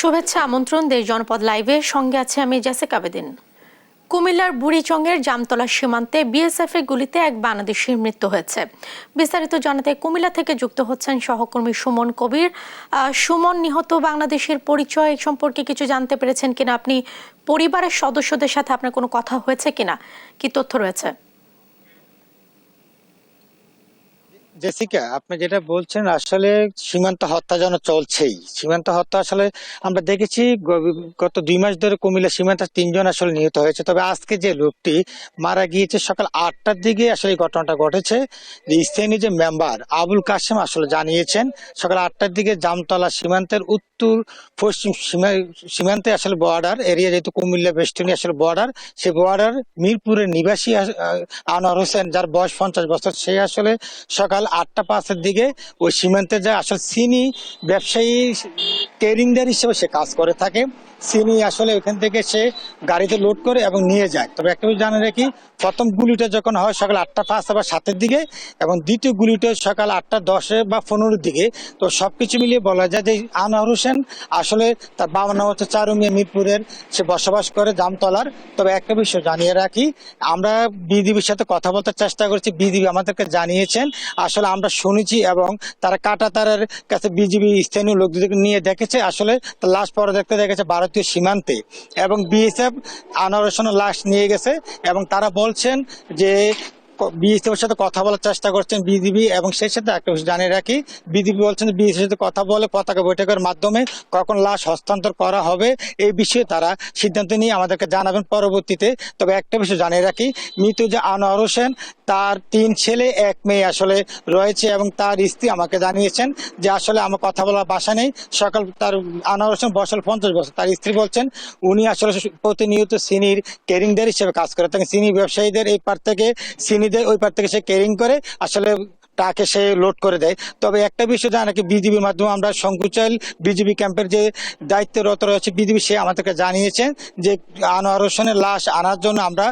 শুভেচ্ছা আমন্ত্রণ দেশ জনপদ লাইভে সঙ্গে আছে আমি জেসিকা বেদিন। কুমিল্লার বুড়িচংয়ের জামতলা সীমান্তে বিএসএফ এর গুলিতে এক বাংলাদেশির মৃত্যু হয়েছে। বিস্তারিত জানাতে কুমিল্লা থেকে যুক্ত হচ্ছেন সহকর্মী সুমন কবির। সুমন, নিহত বাংলাদেশের পরিচয় সম্পর্কে কিছু জানতে পেরেছেন কিনা আপনি? পরিবারের সদস্যদের সাথে আপনার কোনো কথা হয়েছে কিনা, কি তথ্য রয়েছে? জেসিকা, আপনি যেটা বলছেন আসলে সীমান্ত হত্যা যেন চলছেই। সীমান্ত হত্যা আসলে আমরা দেখেছি গত 2 মাস ধরে কুমিল্লা সীমান্তে 3 জন আসলে নিহত হয়েছে। তবে আজকে যে লোকটি মারা গিয়েছে সকাল 8টার দিকে আসলে এই ঘটনাটা ঘটেছে। যে স্থানীয় যে মেম্বার আবুল কাশেম আসলে জানিয়েছেন সকাল 8টার দিকে জামতলা সীমান্তের উত্তর পশ্চিম সীমান্তে আসলে বর্ডার এরিয়া, যেহেতু কুমিল্লা বেষ্টনী আসলে বর্ডার, সে বর্ডার মিরপুরের নিবাসী আনোয়ার হোসেন, যার বয়স 50 বছর, সে আসলে সকাল 8টা 5-এর দিকে ওই সীমান্তে যায়। আসলে চিনি ব্যবসায়ী ট্রেডিংদার হিসেবে সে কাজ করে থাকে। চিনি আসলে ওখান থেকে সে গাড়িতে লোড করে এবং নিয়ে যায়। তবে একটা জানে রাখি, প্রথম গুলিটা যখন হয় সকাল 8টা 5 বা 7-এর দিকে, এবং দ্বিতীয় গুলিটা সকাল 8টা 10 বা 15-এর দিকে। তো সবকিছু মিলিয়ে বলা যায় যে আনোয়ার হোসেন আসলে তার বাবার নাম হচ্ছে চারু মিয়া, মিরপুরের, সে বসবাস করে জামতলার। তবে একটা বিষয় জানিয়ে রাখি, আমরা বিজিবির সাথে কথা বলতে চেষ্টা করছি। বিজিবি আমাদেরকে জানিয়েছেন আসলে আমরা শুনেছি এবং তারা কাঁটাতারের কাছে বিজিবি স্থানীয় লোকদেরকে নিয়ে দেখেছে, আসলে তার লাশ পরে দেখতে দেখেছে ভারতীয় সীমান্তে, এবং বিএসএফ আনোয়ার হোসেনের লাশ নিয়ে গেছে। এবং তারা বলছেন যে বিএসএফ এর সাথে কথা বলার চেষ্টা করছেন বিজিবি। এবং সেই সাথে একটা বিষয় জানিয়ে রাখি, বিজিবি বলছেন বিএসএফ এর সাথে কথা বলে পতাকা বৈঠকের মাধ্যমে কখন লাশ হস্তান্তর করা হবে এই বিষয়ে তারা সিদ্ধান্ত নিয়ে আমাদেরকে জানাবেন পরবর্তীতে। তবে একটা বিষয় জানিয়ে রাখি, মৃত যে আনোয়ার হোসেন, তার 3 ছেলে 1 মেয়ে আসলে রয়েছে, এবং তার স্ত্রী আমাকে জানিয়েছেন যে আসলে আমার কথা বলার বাসা নেই। সকাল তার আনোয়ার হোসেন বয়স 50 বছর, তার স্ত্রী বলছেন উনি আসলে প্রতিনিয়ত চিনির কেরিংদার হিসেবে কাজ করে থাকেন। চিনি ব্যবসায়ীদের এই পার থেকে চিনিদের ওই পার থেকে সে কেরিং করে আসলে তাকে সে লোড করে দেয়। তবে একটা বিষয় জানা কি, বিজিবির মাধ্যমে আমরা সংকুচাইল বিজিবি ক্যাম্পের যে দায়িত্বরত রয়েছে বিজিবি, সে আমাদেরকে জানিয়েছেন যে আনোয়ার হোসেনের লাশ আনার জন্য আমরা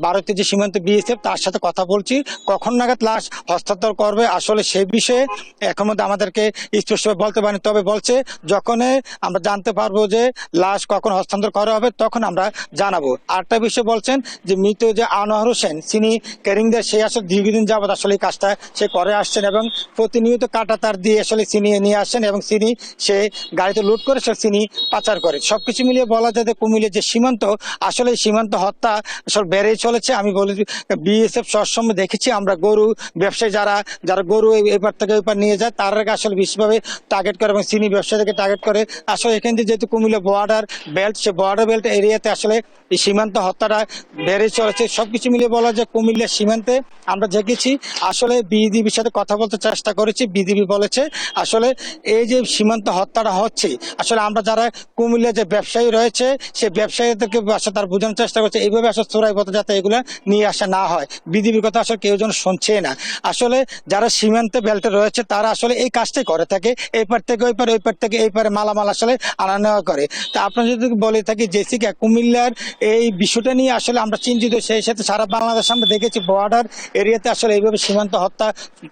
ভারতের যে সীমান্ত বিএসএফ তার সাথে কথা বলছি, কখন নাগাদ লাশ হস্তান্তর করবে আসলে সেই বিষয়ে এখন মধ্যে আমাদেরকে স্পষ্টভাবে বলতে পারেনি। তবে বলছে যখন আমরা জানতে পারবো যে লাশ কখন হস্তান্তর করা হবে তখন আমরা জানাবো। আরেকটা বিষয় বলছেন যে মৃত যে আনোয়ার হোসেন চিনি কেরিংদার, সে আসলে দীর্ঘদিন যাবত আসলে এই কাজটা সে করে আসছেন এবং প্রতিনিয়ত কাটা তার দিয়ে আসলে চিনি নিয়ে আসেন, এবং চিনি সে গাড়িতে লোড করে সে চিনি পাচার করে। সবকিছু মিলিয়ে বলা যায় যে কুমিল্লার যে সীমান্ত, আসলে সীমান্ত হত্যা আসলে বেড়েই চলেছে। আমি বলি বিএসএফ সবসময় দেখেছি আমরা গরু ব্যবসায়ী যারা যারা গরু এপার থেকে ওইপার নিয়ে যায় তার আসলে বিশেষভাবে টার্গেট করে, এবং চিনি ব্যবসায়ীদেরকে টার্গেট করে। আসলে এখান থেকে যেহেতু কুমিল্লা বর্ডার বেল্ট, সে বর্ডার বেল্ট এরিয়াতে আসলে এই সীমান্ত হত্যাটা বেড়ে চলেছে। সবকিছু মিলিয়ে বলা যায় কুমিল্লার সীমান্তে আমরা দেখেছি। আসলে বিজিবির সাথে কথা বলতে চেষ্টা করেছি, বিজিবি বলেছে আসলে এই যে সীমান্ত হত্যাটা হচ্ছে, আসলে আমরা যারা কুমিল্লা যে ব্যবসায়ী রয়েছে সে ব্যবসায়ীদেরকে আসলে তার বোঝানোর চেষ্টা করছে এইভাবে আসলে চোরাই পথে যাতে এগুলো নিয়ে আসা না হয়। বিজিবির কথা আসলে কেউ যেন শুনছে না। আসলে যারা সীমান্তে বেল্টে রয়েছে তারা আসলে এই কাজটাই করে থাকে, এই পার থেকে ওই পারে, ওই পার থেকে এই পারে মালামাল আসলে আনা নেওয়া করে। তা আপনার যদি বলে থাকি জেসিকা, কুমিল্লার এই বিষয়টা নিয়ে আসলে আমরা চিন্তিত। সেই সাথে সারা বাংলাদেশ আমরা দেখেছি বর্ডার এরিয়াতে আসলে এইভাবে সীমান্ত হত্যা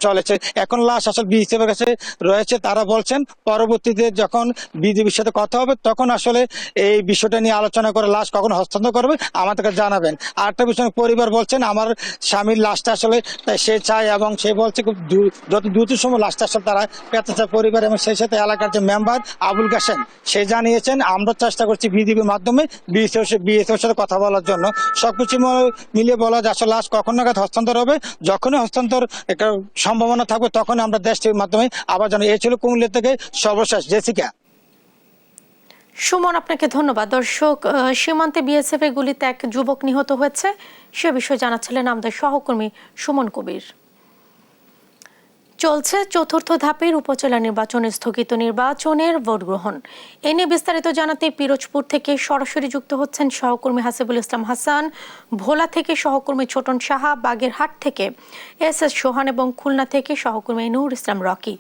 চলেছে। এখন লাশ আসলে বিএসএফের কাছে রয়েছে। তারা বলছেন পরবর্তীতে যখন বিজিবির সাথে কথা হবে তখন আসলে এই বিষয়টা নিয়ে আলোচনা করে লাশ কখন হস্তান্তর করবে আমাদেরকে জানাবেন। আরেকটা বিষয়, পরিবার বলছেন আমার স্বামীর লাশটা আসলে সে চায়, এবং সে বলছে খুব যত দ্রুত সময় লাশটা আসলে তারা পেতে চায় পরিবার। এবং সেই সাথে এলাকার যে মেম্বার আবুল কাশেম, সে জানিয়েছেন আমরা চেষ্টা করছি বিজিবির মাধ্যমে বিএসএফ সাথে কথা বলার জন্য। সবকিছু মিলিয়ে বলা যায় আসলে লাশ কখন নাগাদ হস্তান্তর হবে, যখনই হস্তান্তর একটা সম্ভাবনা থাকবে তখন আমরা দেশ টিভির মাধ্যমে আবার জানাই। এই ছিল কুমিল্লা থেকে সর্বশেষ জেসিকা। সুমন, আপনাকে ধন্যবাদ। দর্শক, সীমান্তে বিএসএফ এর গুলিতে এক যুবক নিহত হয়েছে, সে বিষয়ে জানাচ্ছিলেন আমাদের সহকর্মী সুমন কবির। চলছে চতুর্থ ধাপের উপজেলা নির্বাচনে স্থগিত নির্বাচনের ভোট গ্রহণ। এ নিয়ে বিস্তারিত জানাতে পিরোজপুর থেকে সরাসরি যুক্ত হচ্ছেন সহকর্মী হাসিবুল ইসলাম হাসান, ভোলা থেকে সহকর্মী ছোটন সাহা, বাগেরহাট থেকে এস সোহান এবং খুলনা থেকে সহকর্মী নূর ইসলাম রকি।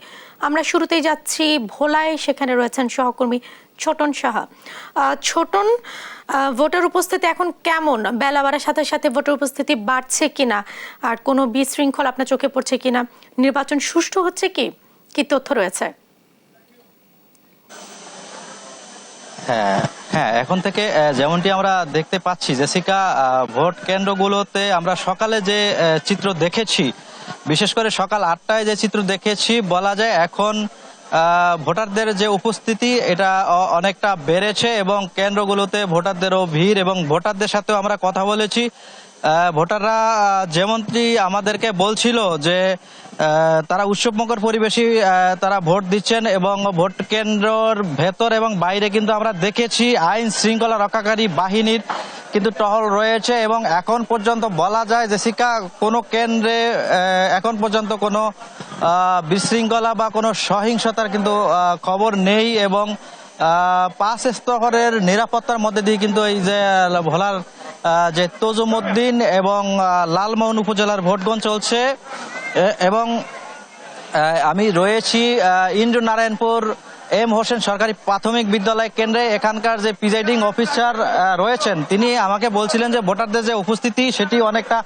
আমরা শুরুতেই যাচ্ছি ভোলায়, সেখানে রয়েছেন সহকর্মী ছোটন সাহা। ছোটন, ভোটার উপস্থিতি এখন কেমন? বেলা বাড়ার সাথে সাথে ভোটার উপস্থিতি বাড়ছে কিনা, আর কোনো বিশৃঙ্খলা আপনার চোখে পড়ছে কিনা, নির্বাচন সুষ্ঠু হচ্ছে কি, কি তথ্য রয়েছে? হ্যাঁ, হ্যাঁ, এখন থেকে যেমনটি আমরা দেখতে পাচ্ছি জেসিকা, ভোট কেন্দ্রগুলোতে আমরা সকালে যে চিত্র দেখেছি, বিশেষ করে সকাল 8টায় যে চিত্র দেখেছি, বলা যায় এখন ভোটারদের যে উপস্থিতি এটা অনেকটা বেড়েছে এবং কেন্দ্রগুলোতে ভোটারদেরও ভিড়, এবং ভোটারদের সাথেও আমরা কথা বলেছি। ভোটাররা যেমনটি আমাদেরকে বলছিল যে তারা উৎসবমুখর পরিবেশে তারা ভোট দিচ্ছেন, এবং ভোট কেন্দ্রের ভেতর এবং বাইরে কিন্তু আমরা দেখেছি আইন শৃঙ্খলা রক্ষাকারী বাহিনীর কিন্তু টহল রয়েছে, এবং এখন পর্যন্ত বলা যায় জেসিকা কোনো কেন্দ্রে এখন পর্যন্ত কোনো বিশৃঙ্খলা বা কোনো সহিংসতার কিন্তু খবর নেই, এবং 5 স্তরের নিরাপত্তার মধ্যে দিয়ে কিন্তু এই যে ভোলার যে তজুমউদ্দিন এবং লালমোহন উপজেলার ভোটগ্রহণ চলছে। এবং আমি রয়েছি ইন্দ্র নারায়ণপুর এম হোসেন সরকারি প্রাথমিক বিদ্যালয় কেন্দ্রে। এখানকার যে প্রিজাইডিং অফিসার রয়েছেন তিনি আমাকে বলছিলেন যে ভোটারদের যে উপস্থিতি সেটি অনেকটা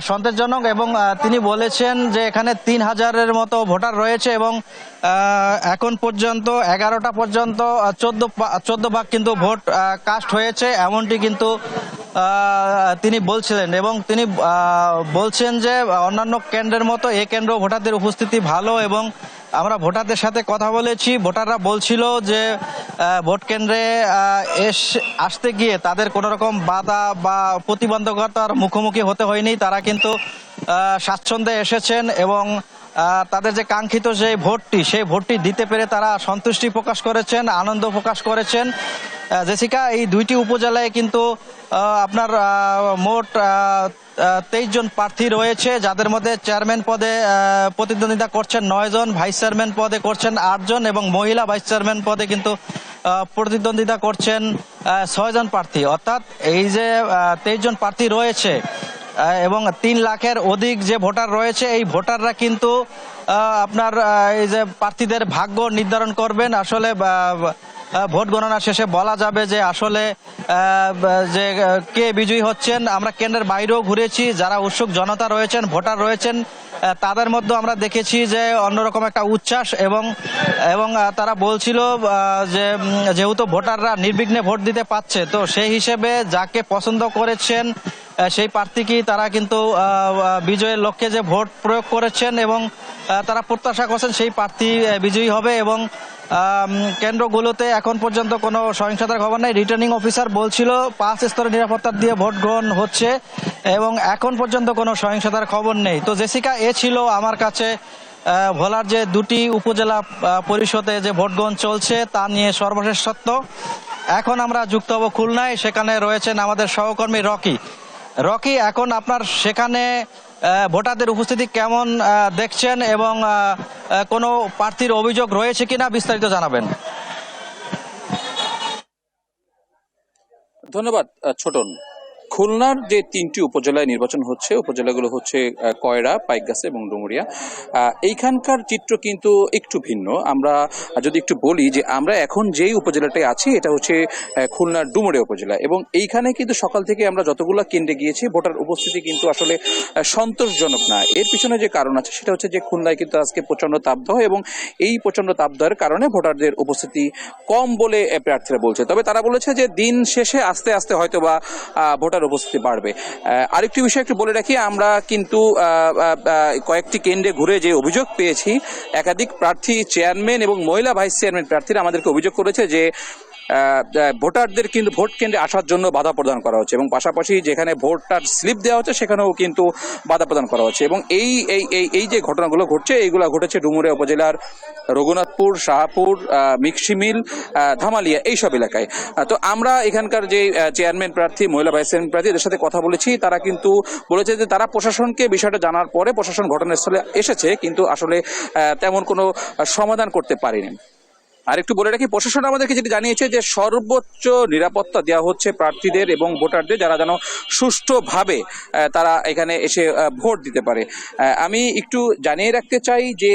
সন্তোষজনক, এবং তিনি বলেছেন যে এখানে 3000-এর মতো ভোটার রয়েছে, এবং এখন পর্যন্ত 11টা পর্যন্ত 14 ভাগ কিন্তু ভোট কাস্ট হয়েছে, এমনটি কিন্তু তিনি বলছিলেন। এবং তিনি বলছেন যে অন্যান্য কেন্দ্রের মতো এই কেন্দ্র ভোটারদের উপস্থিতি ভালো, এবং আমরা ভোটারদের সাথে কথা বলেছি। ভোটাররা বলছিল যে ভোট কেন্দ্রে আসতে গিয়ে তাদের কোনো রকম বাধা বা প্রতিবন্ধকতার মুখোমুখি হতে হয়নি, তারা কিন্তু স্বাচ্ছন্দ্যে এসেছেন, এবং তাদের যে কাঙ্ক্ষিত যে ভোটটি সেই ভোটটি দিতে পেরে তারা সন্তুষ্টি প্রকাশ করেছেন, আনন্দ প্রকাশ করেছেন। জেসিকা, এই দুইটি উপজেলায় কিন্তু আপনার মোট 23 জন প্রার্থী রয়েছে, যাদের মধ্যে চেয়ারম্যান পদে প্রতিদ্বন্দ্বিতা করছেন 9 জন, ভাইস চেয়ারম্যান পদে করছেন 8 জন, এবং মহিলা ভাইস চেয়ারম্যান পদে কিন্তু প্রতিদ্বন্দ্বিতা করছেন 6 জন প্রার্থী। অর্থাৎ এই যে 23 জন প্রার্থী রয়েছে এবং 3 লাখের অধিক যে ভোটার রয়েছে, এই ভোটাররা কিন্তু আপনার এই যে প্রার্থীদের ভাগ্য নির্ধারণ করবেন। আসলে ভোট গণনা শেষে বলা যাবে যে আসলে যে কে বিজয়ী হচ্ছেন। আমরা কেন্দ্রের বাইরেও ঘুরেছি, যারা উৎসুক জনতা রয়েছেন, ভোটার রয়েছেন, তাদের মধ্যে আমরা দেখেছি যে অন্যরকম একটা উচ্ছ্বাস, এবং তারা বলছিল যে যেহেতু ভোটাররা নির্বিঘ্নে ভোট দিতে পারছে, তো সেই হিসেবে যাকে পছন্দ করেছেন সেই প্রার্থীকেই তারা কিন্তু বিজয়ের লক্ষ্যে যে ভোট প্রয়োগ করেছেন, এবং তারা প্রত্যাশা করছেন সেই প্রার্থী বিজয়ী হবে। এবং কেন্দ্রগুলোতে এখন পর্যন্ত কোনো সহিংসতার খবর নেই। রিটার্নিং অফিসার বলছিল 5 স্তরের নিরাপত্তা দিয়ে ভোট গ্রহণ হচ্ছে, এবং এখন পর্যন্ত কোনো সহিংসতার খবর নেই। তো জেসিকা, এ ছিল আমার কাছে ভোলার যে দুটি উপজেলা পরিষদে যে ভোট গ্রহণ চলছে তা নিয়ে সর্বশেষ সত্য। এখন আমরা যুক্ত হব খুলনায়, সেখানে রয়েছেন আমাদের সহকর্মী রকি। এখন আপনার সেখানে ভোটারদের উপস্থিতি কেমন দেখছেন, এবং কোনো প্রার্থীর অভিযোগ রয়েছে কিনা বিস্তারিত জানাবেন। ধন্যবাদ ছোটন। খুলনার যে 3টি উপজেলায় নির্বাচন হচ্ছে, উপজেলাগুলো হচ্ছে কয়রা, পাইকগাছা এবং ডুমুরিয়া। এইখানকার চিত্র কিন্তু একটু ভিন্ন। আমরা যদি একটু বলি যে আমরা এখন যেই উপজেলাটায় আছি এটা হচ্ছে খুলনার ডুমুরিয়া উপজেলা, এবং এইখানে কিন্তু সকাল থেকে আমরা যতগুলো কেন্দ্রে গিয়েছি ভোটার উপস্থিতি কিন্তু আসলে সন্তোষজনক না। এর পিছনে যে কারণ আছে সেটা হচ্ছে যে খুলনায় কিন্তু আজকে প্রচন্ড তাপদাহ, এবং এই প্রচন্ড তাপদাহের কারণে ভোটারদের উপস্থিতি কম বলে প্রার্থীরা বলছে। তবে তারা বলেছে যে দিন শেষে আস্তে আস্তে হয়তো বা ভোটার উপস্থিতি বাড়বে। আরেকটি বিষয় একটু বলে রাখি, আমরা কিন্তু কয়েকটি কেন্দ্রে ঘুরে যে অভিযোগ পেয়েছি, একাধিক প্রার্থী, চেয়ারম্যান এবং মহিলা ভাইস চেয়ারম্যান প্রার্থীরা আমাদেরকে অভিযোগ করেছে যে ভোটারদের কিন্তু ভোট কেন্দ্রে আসার জন্য বাধা প্রদান করা হচ্ছে, এবং পাশাপাশি যেখানে ভোটার স্লিপ দেওয়া হচ্ছে সেখানেও কিন্তু বাধা প্রদান করা হচ্ছে। এবং এই যে ঘটনাগুলো ঘটছে, এইগুলো ঘটেছে ডুমুরিয়া উপজেলার রঘুনাথপুর, শাহপুর, মিক্সিমিল, ধামালিয়া এইসব এলাকায়। তো আমরা এখানকার যে চেয়ারম্যান প্রার্থী, মহিলা ভাইস চেয়ারম্যান প্রার্থী, এদের সাথে কথা বলেছি। তারা কিন্তু বলেছে যে তারা প্রশাসনকে বিষয়টা জানার পরে প্রশাসন ঘটনাস্থলে এসেছে, কিন্তু আসলে তেমন কোনো সমাধান করতে পারেনি। আর একটু বলে রাখি, প্রশাসন আমাদেরকে যেটি জানিয়েছে যে সর্বোচ্চ নিরাপত্তা দেওয়া হচ্ছে প্রার্থীদের এবং ভোটারদের, যারা যেন সুষ্ঠুভাবে তারা এখানে এসে ভোট দিতে পারে। আমি একটু জানিয়ে রাখতে চাই যে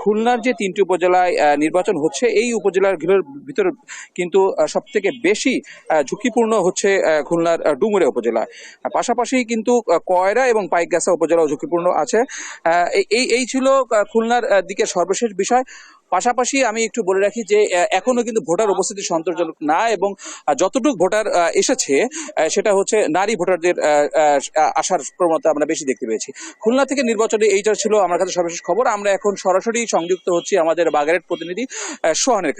খুলনার যে 3টি উপজেলায় নির্বাচন হচ্ছে, এই উপজেলাগুলোর ভিতরে কিন্তু সব থেকে বেশি ঝুঁকিপূর্ণ হচ্ছে খুলনার ডুমুরিয়া উপজেলা। পাশাপাশি কিন্তু কয়রা এবং পাইকগাছা উপজেলাও ঝুঁকিপূর্ণ আছে। এই ছিল খুলনার দিকে সর্বশেষ বিষয়। পাশাপাশি আমি একটু বলে রাখি যে এখনো কিন্তু ভোটার উপস্থিতি সন্তোষজনক না, এবং যতটুকু ভোটার এসেছে সেটা হচ্ছে নারী ভোটারদের আসার প্রবণতা আমরা বেশি দেখতে পেয়েছি। খুলনা থেকে নির্বাচনে এইটা ছিল আমার কাছে সর্বশেষ খবর। আমরা এখন সরাসরি সংযুক্ত হচ্ছি আমাদের বাগেরহাট প্রতিনিধি সোহানের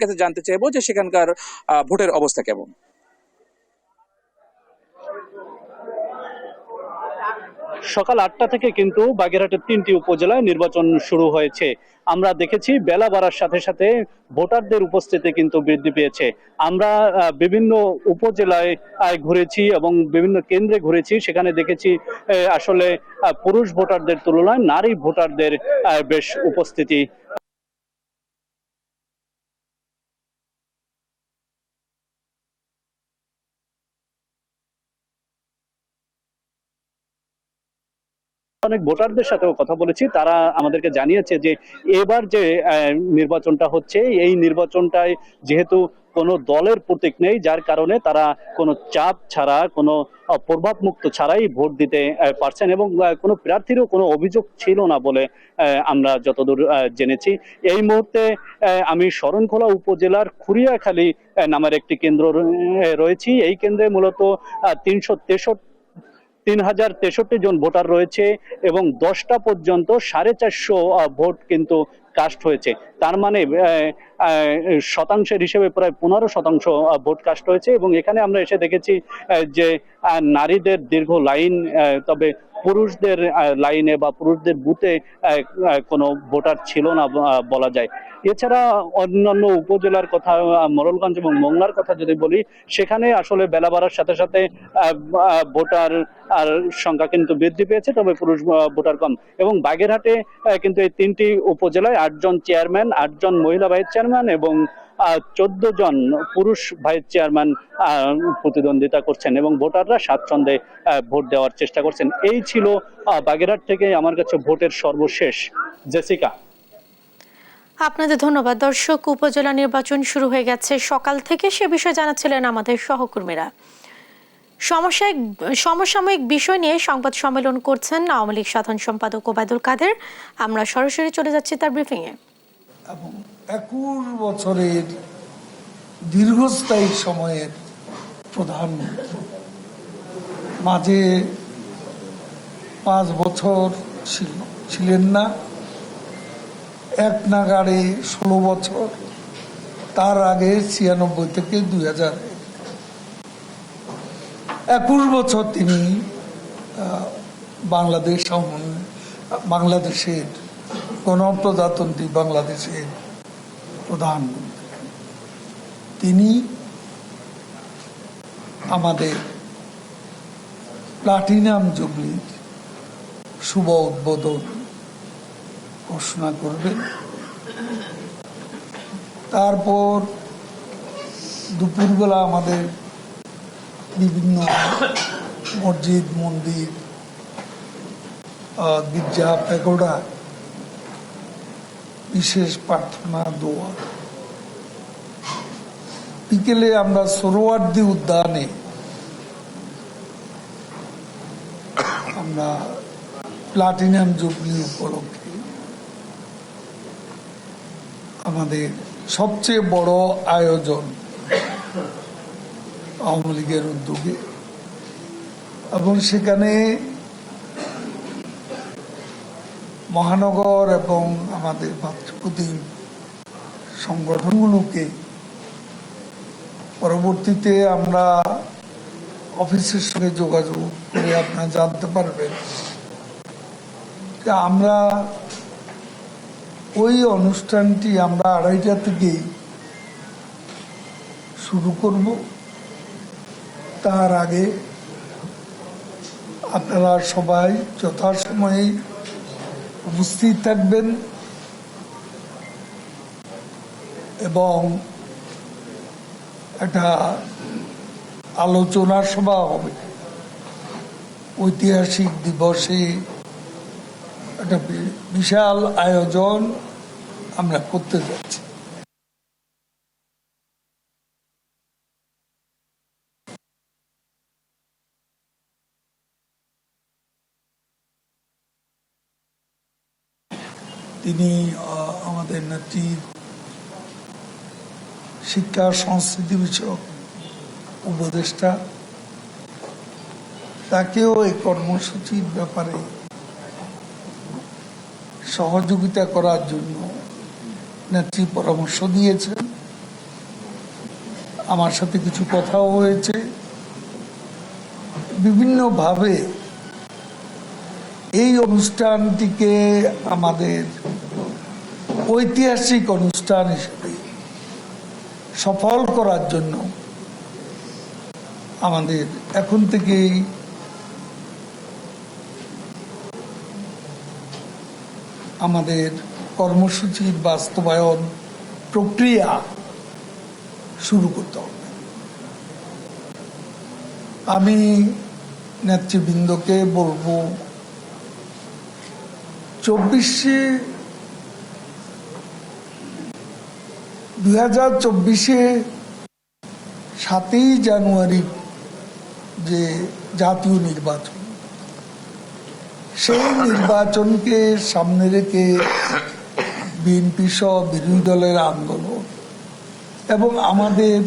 কাছে জানতে চাইবো যে সেখানকার ভোটের অবস্থা কেমন। সকাল 8টা থেকে কিন্তু বাগেরহাটের 3টি উপজেলায় নির্বাচন শুরু হয়েছে। আমরা দেখেছি বেলা বাড়ার সাথে সাথে ভোটারদের উপস্থিতি কিন্তু বৃদ্ধি পেয়েছে। আমরা বিভিন্ন উপজেলায় ঘুরেছি এবং বিভিন্ন কেন্দ্রে ঘুরেছি, সেখানে দেখেছি আসলে পুরুষ ভোটারদের তুলনায় নারী ভোটারদের বেশ উপস্থিতি। অনেক ভোটারদের সাথেও কথা বলেছি, তারা আমাদেরকে জানিয়েছে যে এবার যে নির্বাচনটা হচ্ছে, এই নির্বাচনটায় যেহেতু কোনো দলের প্রতীক নেই, যার কারণে তারা কোনো চাপ ছাড়া, কোনো প্রভাব মুক্ত ছাড়াই ভোট দিতে পারছেন, এবং কোনো প্রার্থীরও কোনো অভিযোগ ছিল না বলে আমরা যতদূর জেনেছি। এই মুহূর্তে আমি শরণখোলা উপজেলার খুরিয়াখালী নামের একটি কেন্দ্র রয়েছি। এই কেন্দ্রে মূলত 3063 জন ভোটার রয়েছে এবং 10টা পর্যন্ত 450 ভোট কিন্তু কাস্ট হয়েছে। তার মানে শতাংশের হিসেবে প্রায় 15% ভোট কাস্ট হয়েছে। এবং এখানে আমরা এসে দেখেছি যে নারীদের দীর্ঘ লাইন, তবে পুরুষদের লাইনে বা পুরুষদের বুথে কোনো ভোটার ছিল না বলা যায়। এছাড়া অন্যান্য উপজেলার কথা, মোড়লগঞ্জ এবং মোংলার কথা যদি বলি, সেখানে আসলে বেলা বাড়ার সাথে সাথে ভোটার আর সংখ্যা কিন্তু বৃদ্ধি পেয়েছে, তবে পুরুষ ভোটার কম। এবং বাগেরহাটে কিন্তু এই 3টি উপজেলায় 8 জন চেয়ারম্যান, 8 জন মহিলা ভাইস চেয়ারম্যান এবং 14 জন পুরুষ ভাইস চেয়ারম্যান প্রতিদ্বন্দ্বিতা করছেন, এবং ভোটাররা স্বাচ্ছন্দ্যে ভোট দেওয়ার চেষ্টা করছেন। এই ছিল বাগেরহাট থেকে আমার কাছে ভোটের সর্বশেষ। জেসিকা। আপনাদের ধন্যবাদ। দর্শক, উপজেলা নির্বাচন শুরু হয়ে গেছে সকাল থেকে, সে বিষয়ে জানাচ্ছিলেন আমাদের সহকর্মীরা। সমসাময়িক বিষয় নিয়ে সংবাদ সম্মেলন করছেন আওয়ামী লীগ সাধারণ সম্পাদক ওবায়দুল কাদের। আমরা সরাসরি চলে যাচ্ছি তার ব্রিফিংয়ে। এবং 21 বছরের দীর্ঘস্থায়ী সময়ের প্রধানমন্ত্রী, মাঝে 5 বছর ছিলেন না, এক নাগাড়ে 16 বছর, তার আগে 96 থেকে 2021 বছর তিনি বাংলাদেশের গণপ্রজাতন্ত্রী বাংলাদেশের প্রধানমন্ত্রী। তিনি আমাদের প্লাটিনাম জুবলির শুভ উদ্বোধন ঘোষণা করবেন। তারপর দুপুরবেলা আমাদের বিভিন্ন মসজিদ, মন্দির, গির্জা, প্যাগোডা বিশেষ প্রার্থনা, দোয়া। বিকেলে আমরা সোহরাওয়ার্দী উদ্যানে আমরা প্লাটিনাম জুবলি উপলক্ষে আমাদের সবচেয়ে বড় আয়োজন আওয়ামী লীগের উদ্যোগে, এবং সেখানে মহানগর এবং আমাদের ভাতৃপ্রতিম সংগঠনগুলোকে, পরবর্তীতে আমরা অফিসের সঙ্গে যোগাযোগ করে আপনারা জানতে পারবেন যে আমরা ওই অনুষ্ঠানটি আমরা 2:30 থেকেই শুরু করব। তার আগে আপনারা সবাই যথাসময়ে উপস্থিত থাকবেন এবং একটা আলোচনা সভা হবে। ঐতিহাসিক দিবসে একটা বিশাল আয়োজন আমরা করতে যাচ্ছি। তিনি আমাদের নেত্রী শিক্ষা সংস্কৃতি বিষয়ক উপদেষ্টা, তাকেও এই কর্মসূচির ব্যাপারে সহযোগিতা করার জন্য নেত্রী পরামর্শ দিয়েছেন। আমার সাথে কিছু কথাও হয়েছে। বিভিন্নভাবে এই অনুষ্ঠানটিকে আমাদের ঐতিহাসিক অনুষ্ঠান হিসেবে সফল করার জন্য আমাদের এখন থেকেই আমাদের কর্মসূচির বাস্তবায়ন প্রক্রিয়া শুরু করতে হবে। আমি নেতৃবৃন্দকে বলবো 2024 7ই জানুয়ারি যে জাতীয় নির্বাচন, সেই নির্বাচনকে সামনে রেখে বিএনপি সহ বিরোধী দলের আন্দোলন এবং আমাদের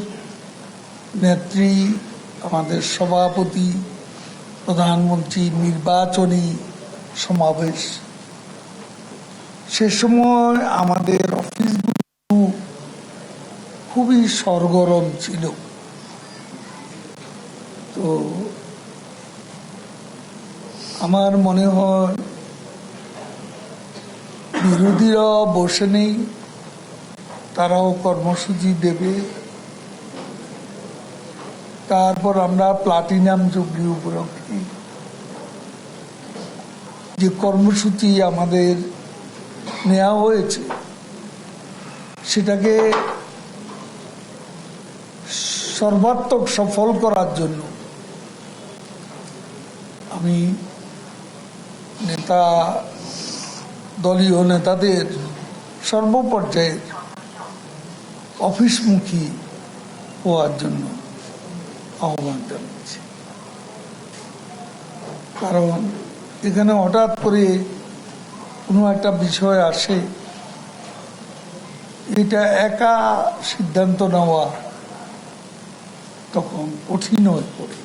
নেত্রী, আমাদের সভাপতি, প্রধানমন্ত্রী নির্বাচনী সমাবেশ, সে সময় আমাদের অফিসগুলো খুবই সরগরম ছিল। তো আমার মনে হয় বিরোধীরা বসে নেই, তারাও কর্মসূচি দেবে। তারপর আমরা প্লাটিনাম জুবলি উপলক্ষে যে কর্মসূচি আমাদের নেওয়া হয়েছে সেটাকে সর্বাত্মক সফল করার জন্য আমি দলীয় নেতাদের সর্বপর্যায়ের অফিসমুখী হওয়ার জন্য আহ্বান জানাচ্ছি। কারণ এখানে হঠাৎ করে কোনো একটা বিষয় আসে, এটা একা সিদ্ধান্ত নেওয়া তখন কঠিন হয়ে পড়ে।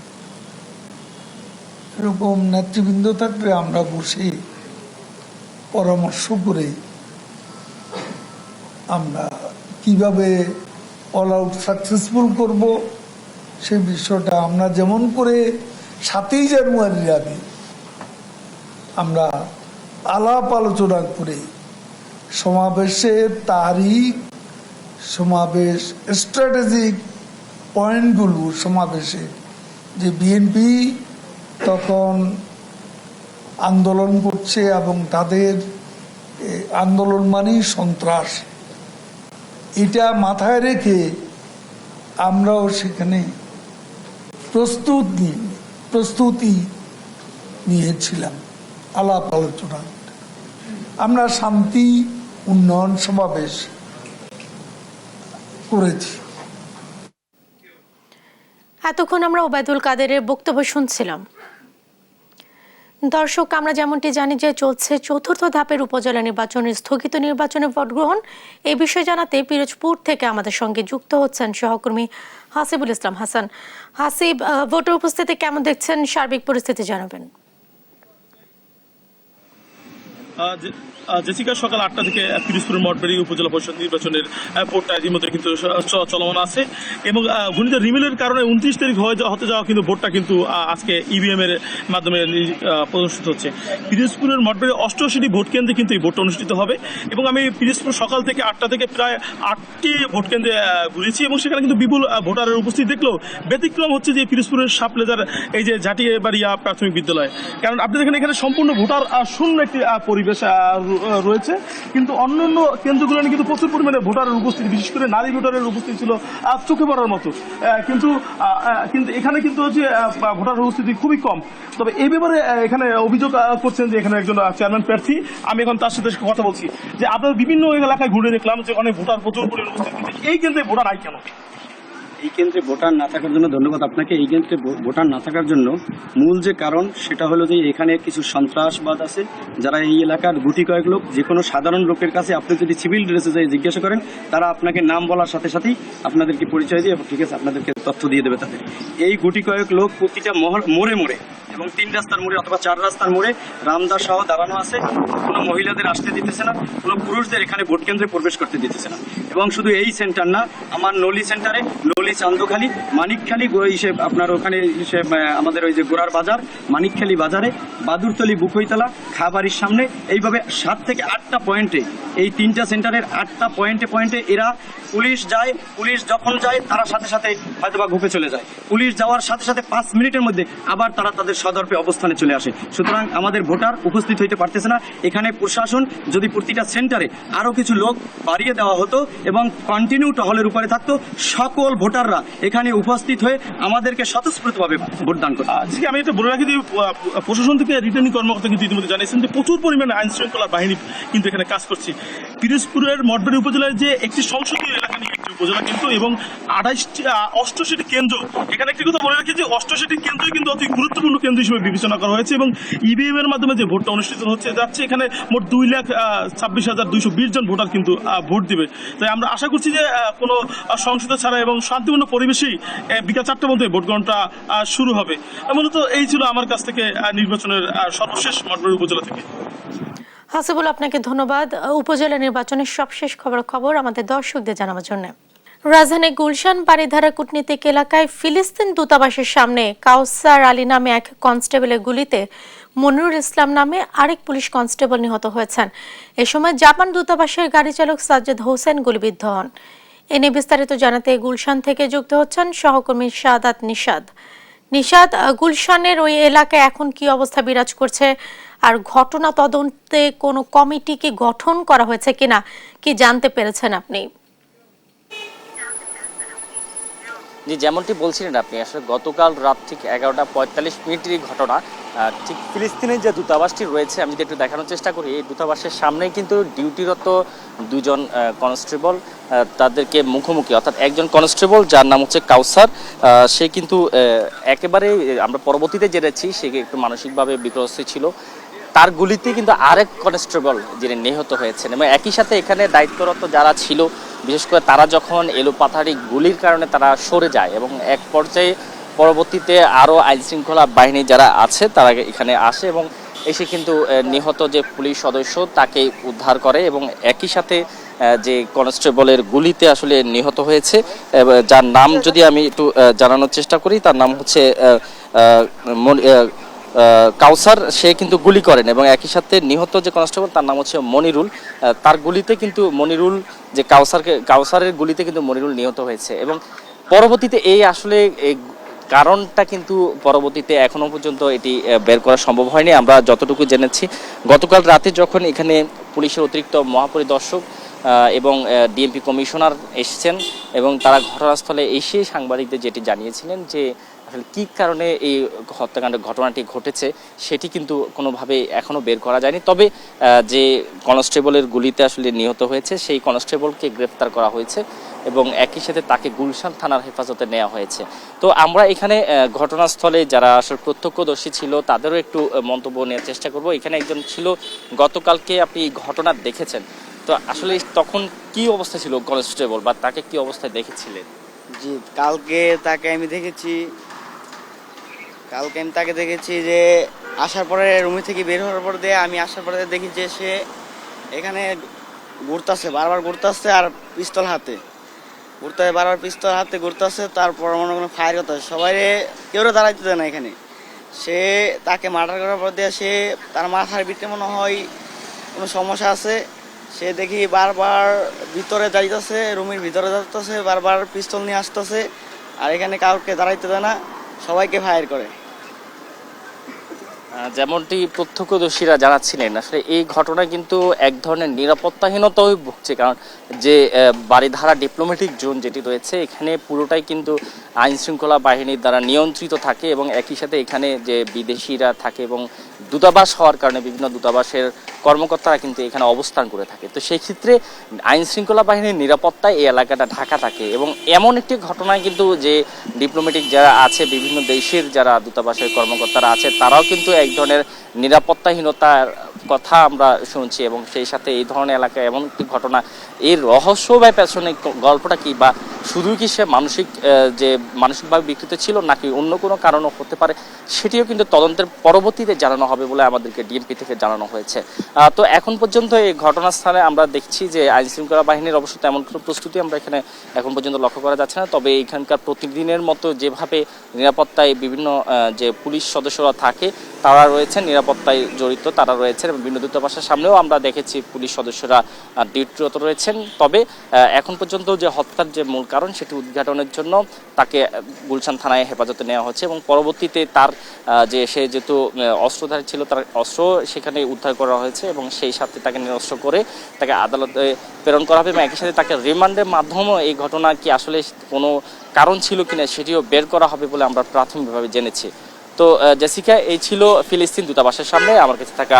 এরকম নেতৃবৃন্দ থাকলে আমরা বসে পরামর্শ করে আমরা কিভাবে অল আউট সাকসেসফুল করব সেই বিষয়টা আমরা যেমন করে 7ই জানুয়ারির আগে আমরা আলাপ আলোচনা করে সমাবেশের তারিখ, সমাবেশ স্ট্র্যাটেজিক পয়েন্টগুলো, সমাবেশে যে বিএনপি তখন আন্দোলন করছে এবং তাদের আন্দোলন মানেই সন্ত্রাস, এটা মাথায় রেখে আমরাও সেখানে প্রস্তুতি নিয়েছিলাম আলাপ আলোচনা। আমরা শান্তি উন্নয়ন সমাবেশ করেছি। এতক্ষণ আমরা ওবায়দুল কাদেরের বক্তব্য শুনছিলাম। দর্শক, আমরা যেমনটি জানি যে চলছে 4র্থ ধাপের উপজেলা নির্বাচনের স্থগিত নির্বাচনে ভোট গ্রহণ। এই বিষয়ে জানাতে পিরোজপুর থেকে আমাদের সঙ্গে যুক্ত হচ্ছেন সহকর্মী হাসিবুল ইসলাম হাসান। হাসিব, ভোটের উপস্থিতি কেমন দেখছেন? সার্বিক পরিস্থিতি জানাবেন। জেসিকা, সকাল 8টা থেকে পিরোজপুরের মঠবাড়ি উপজেলা পরিষদ নির্বাচনের ভোটটা ইতিমধ্যে কিন্তু চলমান আছে এবং ঘূর্ণিঝড় রিমেলের কারণে 29 তারিখ হতে যাওয়া কিন্তু ভোটটা কিন্তু আজকে ইভিএম এর মাধ্যমে প্রদর্শিত হচ্ছে। পিরোজপুরের মঠবাড়ি 88টি ভোট কেন্দ্রে কিন্তু এই ভোটটা অনুষ্ঠিত হবে এবং আমি পিরোজপুর সকাল থেকে 8টা থেকে প্রায় 8টি ভোট কেন্দ্রে ঘুরেছি এবং সেখানে কিন্তু বিপুল ভোটারের উপস্থিতি দেখলেও ব্যতিক্রম হচ্ছে যে পিরোজপুরের সাপলেজার এই যে জাটিবাড়িয়া প্রাথমিক বিদ্যালয়। কারণ আপনি দেখেন এখানে সম্পূর্ণ ভোটার শূন্য একটি পরিবেশ রয়েছে, কিন্তু অন্যান্য কেন্দ্রগুলো কিন্তু প্রচুর পরিমাণে ভোটারের উপস্থিতি, বিশেষ করে নারী ভোটারের উপস্থিতি ছিল চোখে পড়ার মতো। কিন্তু এখানে কিন্তু হচ্ছে ভোটারের উপস্থিতি খুবই কম। তবে এই ব্যাপারে এখানে অভিযোগ করছেন যে এখানে একজন চেয়ারম্যান প্রার্থী, আমি এখন তার সাথে কথা বলছি যে আপনার বিভিন্ন এলাকায় ঘুরে দেখলাম যে অনেক ভোটার প্রচুর পরিমাণে উপস্থিতি, এই কেন্দ্রে ভোটার নাই কেন? এই কেন্দ্রে ভোটার না থাকার জন্য ধন্যবাদ আপনাকে। এই কেন্দ্রে ভোটার না থাকার জন্য মূল যে কারণ সেটা হলো যে এখানে কিছু সন্ত্রাসবাদ আছে, যারা এই এলাকার গুটি কয়েক লোক, যে কোনো সাধারণ লোকের কাছে আপনি যদি সিভিল ড্রেসে যাই জিজ্ঞাসা করেন, তারা আপনাকে নাম বলার সাথে সাথেই আপনাদেরকে পরিচয় দিয়ে ঠিক আছে আপনাদেরকে তথ্য দিয়ে দেবে তাদের। এই গুটি কয়েক লোক প্রতিটা মোড়ে মোড়ে এবং 3 রাস্তার মোড়ে অথবা 4 রাস্তার মোড়ে রামদাস সহ দাঁড়ানো আছে। কোনো মহিলাদের আসতে দিতেছে না, কোনো পুরুষদের এখানে ভোট কেন্দ্রে প্রবেশ করতে দিতেছে না। এবং শুধু এই সেন্টার না, আমার নলি সেন্টারে, নলি চান্দখালি, মানিকখালী হিসেব আপনার ওখানে হিসেব আমাদের ওই যে গোড়ার বাজার, মানিকখালী বাজারে, বাদুরতলি বুকইতলা, খাবাড়ির সামনে, এইভাবে 7 থেকে 8টা পয়েন্টে, এই 3টা সেন্টারের 8টা পয়েন্টে এরা পুলিশ যায়, পুলিশ যখন যায় তারা সাথে সাথে হয়তোবা ঘুপে চলে যায়। পুলিশ যাওয়ার সাথে সাথে 5 মিনিটের মধ্যে আবার তারা তাদের সদর্পে অবস্থানে চলে আসে। সুতরাং আমাদের ভোটার উপস্থিত হইতে পারতেছে না। এখানে প্রশাসন যদি প্রতিটা সেন্টারে আরো কিছু লোক বাড়িয়ে দেওয়া হতো এবং কন্টিনিউ টহলের উপরে থাকতো, সকল ভোটাররা এখানে উপস্থিত হয়ে আমাদেরকে স্বতঃস্ফূর্তভাবে ভোটদান করতো। আজকে আমি এটা বলে রাখি যে প্রশাসন থেকে রিটার্নিং কর্মকর্তা কিন্তু ইতিমধ্যে জানিয়েছেন যে প্রচুর পরিমাণে আইন শৃঙ্খলা বাহিনী কিন্তু এখানে কাজ করছে। পিরোজপুরের মঠবাড়ি উপজেলার যে একটি সংসদীয় এলাকা নিয়ে একটি উপজেলা কিন্তু, এবং 88টি কেন্দ্র, এখানে একটি কথা বলে রাখি যে 88টি কেন্দ্রই কিন্তু অতি গুরুত্বপূর্ণ কেন্দ্র হিসেবে বিবেচনা করা হয়েছে এবং ইভিএম এর মাধ্যমে যে ভোটটা অনুষ্ঠিত হচ্ছে যাচ্ছে, এখানে মোট 2,26,220 জন ভোটার কিন্তু ভোট দিবে। তাই আমরা আশা করছি যে কোনো সহিংসতা ছাড়া এবং শান্তিপূর্ণ পরিবেশেই বিকাল 4টার মধ্যে ভোট গ্রহণটা শুরু হবে। মূলত এই ছিল আমার কাছ থেকে নির্বাচনের সর্বশেষ মঠবাড়ি উপজেলা থেকে। হাসিবুল, আপনাকে ধন্যবাদ উপজেলা নির্বাচনের সবশেষ খবর আমাদের দর্শকদের জানানোর জন্য। রাজধানীর গুলশান বাড়িধারা কূটনীতিক এলাকায় ফিলিস্তিন দূতাবাসের সামনে কাউসার আলী নামে এক কনস্টেবলের গুলিতে মনিরুল ইসলাম নামে আরেক পুলিশ কনস্টেবল নিহত হয়েছেন। এ সময় জাপান দূতাবাসের গাড়ি চালক সাজ্জেদ হোসেন গুলিবিদ্ধ হন। এ নিয়ে বিস্তারিত জানাতে গুলশান থেকে যুক্ত হচ্ছেন সহকর্মী শাহাদাত নিশাদ। গুলশানের ওই এলাকায় এখন কি অবস্থা বিরাজ করছে, আর ঘটনা তদন্তে কোনো কমিটি কি গঠন করা হয়েছে কিনা কি জানতে পেরেছেন আপনি? জি, যেমনটি বলছিলেন আপনি, আসলে গতকাল রাত ঠিক 11:45 ঘটনা। ঠিক ফিলিস্তিনের যে দূতাবাসটি রয়েছে, আমি যদি একটু দেখানোর চেষ্টা করি, এই দূতাবাসের সামনেই কিন্তু ডিউটিরত দুজন কনস্টেবল তাদেরকে মুখোমুখি, অর্থাৎ একজন কনস্টেবল যার নাম হচ্ছে কাউসার, সে কিন্তু একেবারে আমরা পরবর্তীতে জেনেছি সে একটু মানসিকভাবে বিপর্যস্ত ছিল। তার গুলিতে কিন্তু আরেক কনস্টেবল যিনি নিহত হয়েছেন এবং একই সাথে এখানে দায়িত্বরত যারা ছিল, বিশেষ করে তারা যখন এলোপাথারি গুলির কারণে তারা সরে যায় এবং এক পর্যায়ে পরবর্তীতে আরও আইনশৃঙ্খলা বাহিনী যারা আছে তারা এখানে আসে এবং এসে কিন্তু নিহত যে পুলিশ সদস্য তাকে উদ্ধার করে এবং একই সাথে যে কনস্টেবলের গুলিতে আসলে নিহত হয়েছে, যার নাম যদি আমি একটু জানানোর চেষ্টা করি, তার নাম হচ্ছে কাউসার, সে কিন্তু গুলি করেন এবং একই সাথে নিহত যে কনস্টেবল তার নাম হচ্ছে মনিরুল, তার গুলিতে কিন্তু মনিরুল যে কাউসারের গুলিতে কিন্তু মনিরুল নিহত হয়েছে এবং পরবর্তীতে এই আসলে কারণটা কিন্তু পরবর্তীতে এখনো পর্যন্ত এটি বের করা সম্ভব হয়নি। আমরা যতটুকু জেনেছি, গতকাল রাতে যখন এখানে পুলিশের অতিরিক্ত মহাপরিদর্শক এবং ডিএমপি কমিশনার এসেছেন এবং তারা ঘটনাস্থলে এসে সাংবাদিকদের যেটি জানিয়েছিলেন যে আসলে কী কারণে এই হত্যাকাণ্ডের ঘটনাটি ঘটেছে সেটি কিন্তু কোনোভাবে এখনও বের করা যায়নি। তবে যে কনস্টেবলের গুলিতে আসলে নিহত হয়েছে সেই কনস্টেবলকে গ্রেফতার করা হয়েছে এবং একই সাথে তাকে গুলশান থানার হেফাজতে নেওয়া হয়েছে। তো আমরা এখানে ঘটনাস্থলে যারা আসলে প্রত্যক্ষদর্শী ছিল তাদেরও একটু মন্তব্য নেওয়ার চেষ্টা করব। এখানে একজন ছিল, গতকালকে আপনি ঘটনা দেখেছেন, তো আসলে তখন কি অবস্থা ছিল কনস্টেবল, বা তাকে কি অবস্থায় দেখেছিলেন? জি, কালকে আমি তাকে দেখেছি যে আসার পরে রুমে থেকে বের হওয়ার পর দিয়ে আমি আসার পরে দেখি যে সে এখানে বারবার ঘুরতেছে আর পিস্তল হাতে ঘুরতেছে। তারপর মনে কোনো ফায়ার করতেছে, সবাই কেউ দাঁড়াইতে দেয় না এখানে। সে তাকে মার্ডার করার পর দিয়ে সে তার মাথার ভিতরে মনে হয় কোনো সমস্যা আছে। সে দেখি বারবার ভিতরে যাইতেছে, রুমের ভিতরে যাইতেছে, বারবার পিস্তল নিয়ে আসতেছে আর এখানে কাউকে দাঁড়াইতে দেয় না, সবাইকে ফায়ার করে। যেমনটি প্রত্যক্ষদর্শীরা জানাচ্ছিলেন, আসলে এই ঘটনা কিন্তু এক ধরনের নিরাপত্তাহীনতাও ভুগছে, কারণ যে বারিধারা ডিপ্লোম্যাটিক জোন যেটি রয়েছে এখানে পুরোটাই কিন্তু আইন শৃঙ্খলা বাহিনীর দ্বারা নিয়ন্ত্রিত থাকে এবং একই সাথে এখানে যে বিদেশিরা থাকে এবং দূতাবাস হওয়ার কারণে বিভিন্ন দূতাবাসের কর্মকর্তারা কিন্তু এখানে অবস্থান করে থাকে। তো সেই ক্ষেত্রে আইন শৃঙ্খলা বাহিনীর নিরাপত্তায় এই এলাকাটা ঢাকা থাকে এবং এমন একটি ঘটনায় কিন্তু যে ডিপ্লোম্যাটিক যারা আছে বিভিন্ন দেশের যারা দূতাবাসের কর্মকর্তারা আছে তারাও কিন্তু এক ধরনের নিরাপত্তাহীনতার কথা আমরা শুনছি এবং সেই সাথে এই ধরনের এলাকায় এমন একটি ঘটনা, এর রহস্য বা পেছনে গল্পটা কি, বা শুধু কি সে মানসিকভাবে বিকৃত ছিল নাকি অন্য কোনো কারণও হতে পারে, সেটিও কিন্তু তদন্তের পরবর্তীতে জানানো হবে বলে আমাদেরকে ডিএমপি থেকে জানানো হয়েছে। তো এখন পর্যন্ত এই ঘটনাস্থলে আমরা দেখছি যে আইন শৃঙ্খলা বাহিনীর অবশ্য তেমন কোনো প্রস্তুতি আমরা এখানে এখন পর্যন্ত লক্ষ্য করা যাচ্ছে না, তবে এখানকার প্রতিদিনের মতো যেভাবে নিরাপত্তায় বিভিন্ন যে পুলিশ সদস্যরা থাকে তারা রয়েছেন, নিরাপত্তায় জড়িত তারা রয়েছেন এবং বিভিন্ন দূতাবাসের সামনেও আমরা দেখেছি পুলিশ সদস্যরা ডিউটিরত রয়েছেন। তবে এখন পর্যন্ত যে হত্যার যে মূল কারণ সেটি উদ্ঘাটনের জন্য তাকে গুলশান থানায় হেফাজতে নেওয়া হচ্ছে এবং পরবর্তীতে তার যে সে যেহেতু অস্ত্রধারী ছিল তার অস্ত্র সেখানে উদ্ধার করা হয়েছে এবং সেই সাথে তাকে নিরস্ত্র করে তাকে আদালতে প্রেরণ করা হবে এবং একই সাথে তাকে রিমান্ডের মাধ্যমেও এই ঘটনা কি আসলে কোনো কারণ ছিল কিনা সেটিও বের করা হবে বলে আমরা প্রাথমিকভাবে জেনেছি। তো জেসিকা, এই ছিল ফিলিস্তিন দূতাবাসের সামনে আমার কাছে থাকা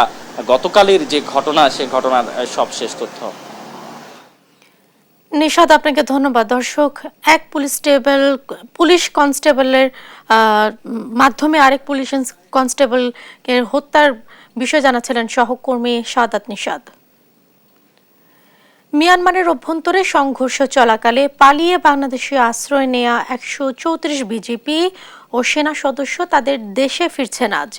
গতকালের যে ঘটনা সেই ঘটনার সবশেষ তথ্য। নিশাদ, আপনাকে ধন্যবাদ। দর্শক, এক পুলিশ কনস্টেবলের মাধ্যমে আরেক পুলিশ কনস্টেবলকে হত্যার বিষয় জানাচ্ছিলেন সহকর্মী সাদাত নিশাদ। মিয়ানমারের অভ্যন্তরে সংঘর্ষ চলাকালে পালিয়ে বাংলাদেশে আশ্রয় নেয়া 134 বিজিপি ও সেনা সদস্য তাদের দেশে ফিরছেন আজ।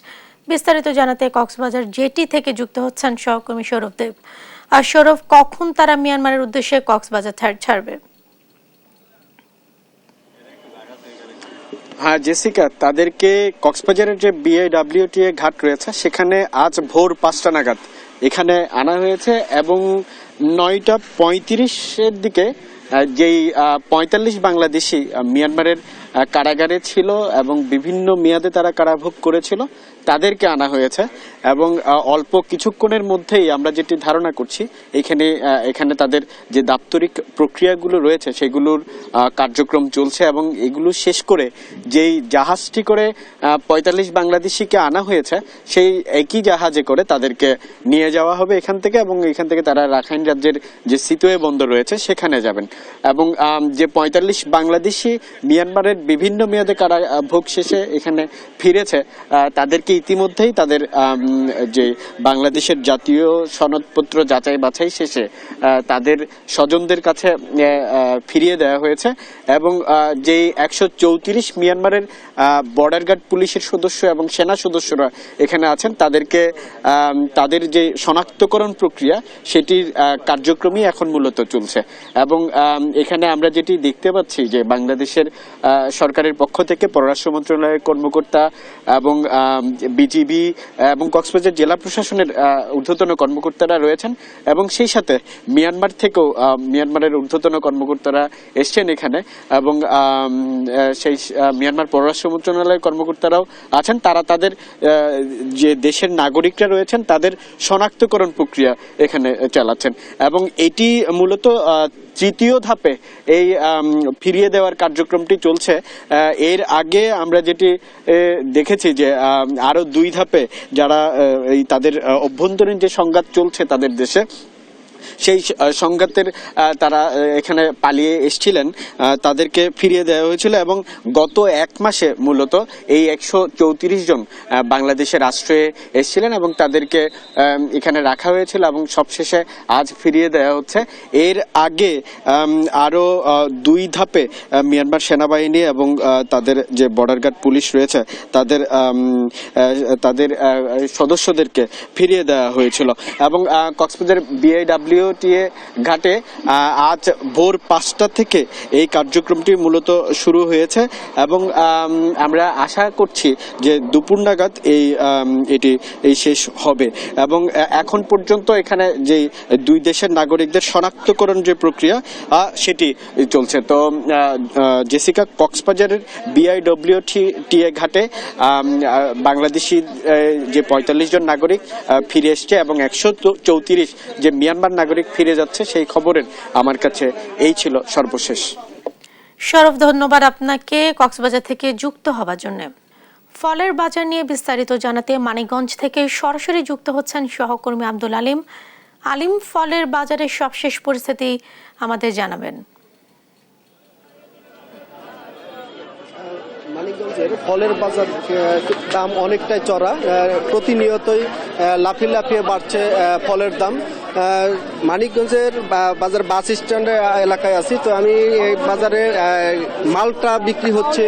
বিস্তারিত জানাতে কক্সবাজার জেটি থেকে যুক্ত হচ্ছেন সহকর্মী সৌরভ দেব। আর সৌরভ, কখন তারা মিয়ানমারের উদ্দেশ্যে কক্সবাজার ছাড়বে? হ্যাঁ জেসিকা, তাদেরকে কক্সবাজারের যে বিআইডব্লিউটিএ ঘাট রয়েছে সেখানে আজ ভোর 5টা নাগাদ এখানে আনা হয়েছে এবং 9টা 35-এর দিকে যেই 45 বাংলাদেশি মিয়ানমারের কারাগারে ছিল এবং বিভিন্ন মেয়াদে তারা কারাভোগ করেছিল তাদেরকে আনা হয়েছে এবং অল্প কিছুক্ষণের মধ্যেই আমরা যেটি ধারণা করছি এখানে তাদের যে দাপ্তরিক প্রক্রিয়াগুলো রয়েছে সেগুলোর কার্যক্রম চলছে এবং এগুলো শেষ করে যেই জাহাজটি করে 45 বাংলাদেশিকে আনা হয়েছে সেই একই জাহাজে করে তাদেরকে নিয়ে যাওয়া হবে এখান থেকে এবং এখান থেকে তারা রাখাইন রাজ্যের যে সিতোয়ে বন্দর রয়েছে সেখানে যাবেন এবং যে 45 বাংলাদেশি মিয়ানমারের বিভিন্ন মেয়াদে কারাভোগ শেষে এখানে ফিরেছে তাদেরকে ইতিমধ্যেই তাদের যে বাংলাদেশের জাতীয় সনদপত্র যাচাই বাছাই শেষে তাদের স্বজনদের কাছে ফিরিয়ে দেওয়া হয়েছে এবং যে 134 মিয়ানমারের বর্ডার গার্ড পুলিশের সদস্য এবং সেনা সদস্যরা এখানে আছেন তাদেরকে তাদের যে শনাক্তকরণ প্রক্রিয়া সেটির কার্যক্রমই এখন মূলত চলছে এবং এখানে আমরা যেটি দেখতে পাচ্ছি যে বাংলাদেশের সরকারের পক্ষ থেকে পররাষ্ট্র মন্ত্রণালয়ের কর্মকর্তা এবং বিজিবি এবং কক্সবাজার জেলা প্রশাসনের ঊর্ধ্বতন কর্মকর্তারা রয়েছেন এবং সেই সাথে মিয়ানমার থেকেও মিয়ানমারের ঊর্ধ্বতন কর্মকর্তারা এসছেন এখানে এবং সেই মিয়ানমার পররাষ্ট্র মন্ত্রণালয়ের কর্মকর্তারাও আছেন। তারা তাদের যে দেশের নাগরিকরা রয়েছেন তাদের শনাক্তকরণ প্রক্রিয়া এখানে চালাচ্ছেন এবং এটি মূলত তৃতীয় ধাপে এই ফিরিয়ে দেওয়ার কার্যক্রমটি চলছে। এর আগে আমরা যেটি দেখেছি যে আরো 2 ধাপে যারা তাদের অভ্যন্তরীণ যে সংঘাত চলছে তাদের দেশে সেই সংঘাতের তারা এখানে পালিয়ে এসেছিলেন তাদেরকে ফিরিয়ে দেওয়া হয়েছিল এবং গত 1 মাসে মূলত এই 134 জন বাংলাদেশের আশ্রয়ে এসেছিলেন এবং তাদেরকে এখানে রাখা হয়েছিল এবং সবশেষে আজ ফিরিয়ে দেওয়া হচ্ছে। এর আগে আরো 2 ধাপে মিয়ানমার সেনাবাহিনী এবং তাদের যে বর্ডার গার্ড পুলিশ রয়েছে তাদের সদস্যদেরকে ফিরিয়ে দেওয়া হয়েছিল এবং কক্সবাজার বিআইডব্লিউ BIWTA ঘাটে আজ ভোর 5টা থেকে এই কার্যক্রমটি মূলত শুরু হয়েছে এবং আমরা আশা করছি যে দুপুর নাগাদ এটি শেষ হবে এবং এখন পর্যন্ত এখানে যে দুই দেশের নাগরিকদের শনাক্তকরণ যে প্রক্রিয়া সেটি চলছে। তো জেসিকা, কক্সবাজারের BIWTA ঘাটে বাংলাদেশি যে 45 জন নাগরিক ফিরে এসছে এবং 134 যে মিয়ানমার নাগরিক ফিরে যাচ্ছে সেই খবরের আমার কাছে এই ছিল সর্বশেষ। সরফ, ধন্যবাদ আপনাকে কক্সবাজার থেকে যুক্ত হবার জন্য। ফলের বাজার নিয়ে বিস্তারিত জানাতে মানিকগঞ্জ থেকে সরাসরি যুক্ত হচ্ছেন সহকর্মী আব্দুল আলিম। আলিম, ফলের বাজারের সবশেষ পরিস্থিতি আমাদের জানাবেন। মানিকগঞ্জের ফলের বাজার দাম অনেকটাই চড়া, প্রতিনিয়তই লাফিয়ে লাফিয়ে বাড়ছে ফলের দাম। মানিকগঞ্জের বাজার বাস স্ট্যান্ডের এলাকায় আছি, তো আমি এই বাজারে মালটা বিক্রি হচ্ছে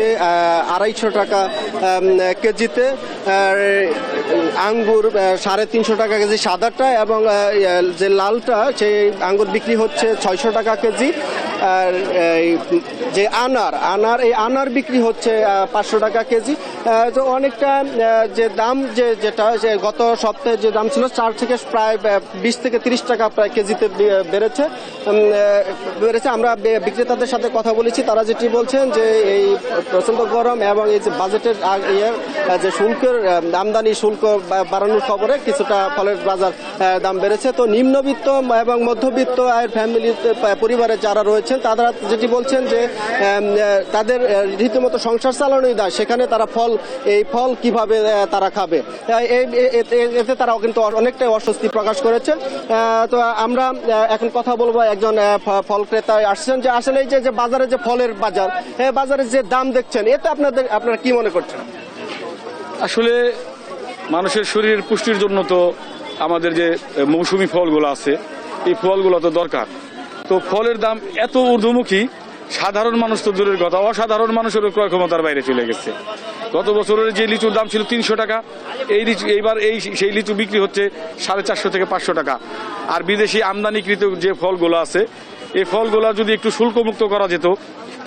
250 টাকা কেজিতে, আঙ্গুর 350 টাকা কেজি সাদাটা, এবং যে লালটা সেই আঙ্গুর বিক্রি হচ্ছে 600 টাকা কেজি। আর যে আনার বিক্রি হচ্ছে 500 টাকা কেজি। তো অনেকটা যে দাম যেটা গত সপ্তাহে যে দাম ছিল 4 থেকে প্রায় 20 থেকে 30 টাকা প্রায় কেজিতে বেড়েছে। আমরা বিক্রেতাদের সাথে কথা বলেছি, তারা যেটি বলছেন যে এই প্রচন্ড গরম এবং এই যে বাজেটের যে শুল্কের আমদানি শুল্ক বাড়ানোর খবরে কিছুটা ফলের বাজার দাম বেড়েছে। তো নিম্নবিত্ত এবং মধ্যবিত্ত আয়ের ফ্যামিলিতে পরিবারে যারা রয়েছেন তারা যেটি বলছেন যে তাদের রীতিমতো সংসার চালানোই দায়, সেখানে তারা এই ফল কিভাবে তারা খাবে, এতে তারাও কিন্তু অনেকটাই অস্বস্তি প্রকাশ করেছে। তো আমরা এখন কথা বলবো একজন ফল ক্রেতা আসছেন যে আসলে এই যে বাজারে যে ফলের বাজার, বাজারে যে দাম দেখছেন, এতে আপনারা কি মনে করছেন? আসলে মানুষের শরীরের পুষ্টির জন্য তো আমাদের যে মৌসুমী ফলগুলো আছে এই ফলগুলো তো দরকার। তো ফলের দাম এত ঊর্ধ্বমুখী, সাধারণ মানুষ তো দূরের কথা, অসাধারণ মানুষেরও ক্রয় ক্ষমতার বাইরে চলে গেছে। গত বছরের যে লিচুর দাম ছিল 300 টাকা, এইবার সেই লিচু বিক্রি হচ্ছে 450 থেকে 500 টাকা। আর বিদেশি আমদানিকৃত যে ফলগুলো আছে এই ফলগুলো যদি একটু শুল্কমুক্ত করা যেত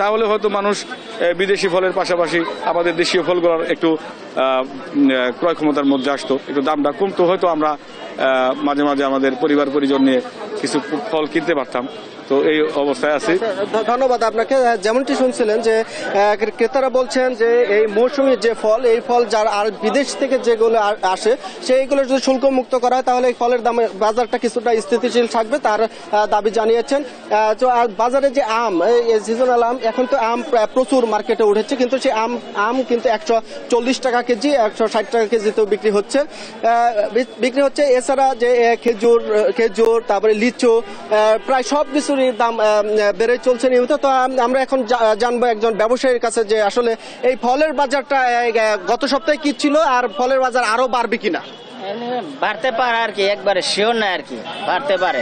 তাহলে হয়তো মানুষ বিদেশি ফলের পাশাপাশি আমাদের দেশীয় ফলগুলোর একটু ক্রয় ক্ষমতার মধ্যে আসতো, একটু দামটা কমতো, হয়তো আমরা মাঝে মাঝে আমাদের পরিবার পরিজন নিয়ে কিছু ফল কিনতে পারতাম। তো এই অবস্থায় আছে। ধন্যবাদ আপনাকে। যেমনটি শুনছিলেন যে ক্রেতারা বলছেন যে এই মৌসুমী যে ফল, এই ফল যার আর বিদেশ থেকে যেগুলো আসে সেইগুলো যদি শুল্ক মুক্ত করা হয় তাহলে এই ফলের দামে বাজারটা কিছুটা স্থিতিশীল থাকবে, তার দাবি জানিয়েছেন। তো আর বাজারে যে আম, সিজনাল আম, এখন তো আম প্রচুর মার্কেটে উঠেছে, কিন্তু সেই আম কিন্তু 140 টাকা কেজি, 160 টাকা কেজিতেও বিক্রি হচ্ছে। এছাড়া যে খেজুর তারপরে লিচু, প্রায় সব কিছু দাম বেড়ে চলছে নিয়মিত। তো আমরা এখন জানবো একজন ব্যবসায়ীর কাছে যে আসলে এই ফলের বাজারটা গত সপ্তাহে কি ছিল আর ফলের বাজার আরো বাড়বে কিনা। বাড়তে পারে আর কি, একবারে শিওর না আর কি, বাড়তে পারে।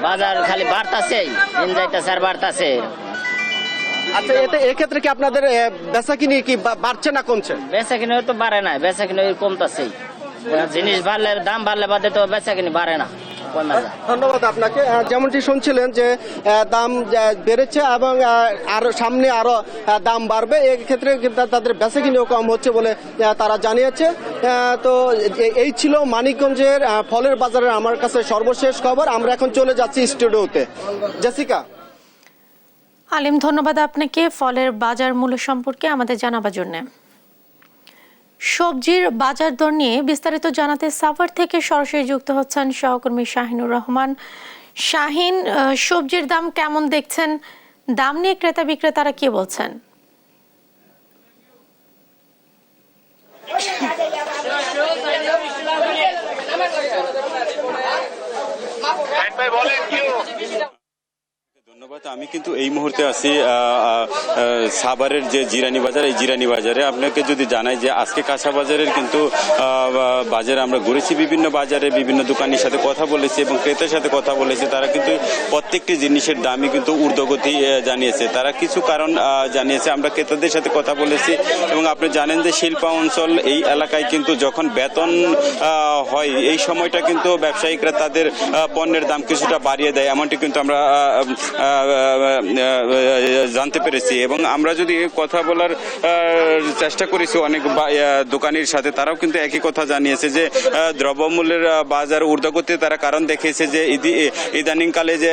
বাজার খালি বাড়তাছে, দিন যাইতাছে আর বাড়তাছে। আচ্ছা, এক্ষেত্রে কি আপনাদের বেচা কিনি কি বাড়ছে না কমছে? বেচা কিনি তো বাড়ে না, বেচা কিনি কমতাছেই। জিনিস বাড়লে, দাম বাড়লে বাদে তো বেচা কিনি বাড়ে না। ধন্যবাদ আপনাকে। যেমনটি শুনছিলেন যে দাম বেড়েছে এবং আর সামনে আরো দাম বাড়বে, এক্ষেত্রে তাদের বেচাকিনিও কম হচ্ছে বলে তারা জানিয়েছে। তো এই ছিল মানিকগঞ্জের ফলের বাজারের আমার কাছে সর্বশেষ খবর। আমরা এখন চলে যাচ্ছি স্টুডিওতে। জেসিকা। আলিম, ধন্যবাদ আপনাকে ফলের বাজার মূল্য সম্পর্কে আমাদের জানাবার জন্য। সবজির বাজার দর নিয়ে বিস্তারিত জানাতে সাভার থেকে সরাসরি যুক্ত হচ্ছেন সহকর্মী শাহিনুর রহমান। শাহিন, সবজির দাম কেমন দেখছেন? দাম নিয়ে ক্রেতা বিক্রেতারা কি বলছেন? ধন্যবাদ। ধন্যবাদ। আমি কিন্তু এই মুহূর্তে আছি সাভারের যে জিরানি বাজার, এই জিরানি বাজারে আপনাকে যদি জানাই যে আজকে কাঁচা বাজারের কিন্তু বাজারে আমরা ঘুরেছি, বিভিন্ন বাজারে বিভিন্ন দোকানের সাথে কথা বলেছি এবং ক্রেতার সাথে কথা বলেছি। তারা কিন্তু প্রত্যেকটি জিনিসের দামই কিন্তু ঊর্ধ্বগতি জানিয়েছে। তারা কিছু কারণ জানিয়েছে। আমরা ক্রেতাদের সাথে কথা বলেছি এবং আপনি জানেন যে শিল্পাঞ্চল এই এলাকায় কিন্তু যখন বেতন হয় এই সময়টা কিন্তু ব্যবসায়িকরা তাদের পণ্যের দাম কিছুটা বাড়িয়ে দেয়, এমনটি কিন্তু আমরা জানতে পেরেছি। এবং আমরা যদি কথা বলার চেষ্টা করেছি অনেক দোকানির সাথে, তারাও কিন্তু একই কথা জানিয়েছে যে দ্রব্যমূল্যের বাজার ঊর্ধ্বগতি তারা কারণ দেখিয়েছে যে ইদানিংকালে যে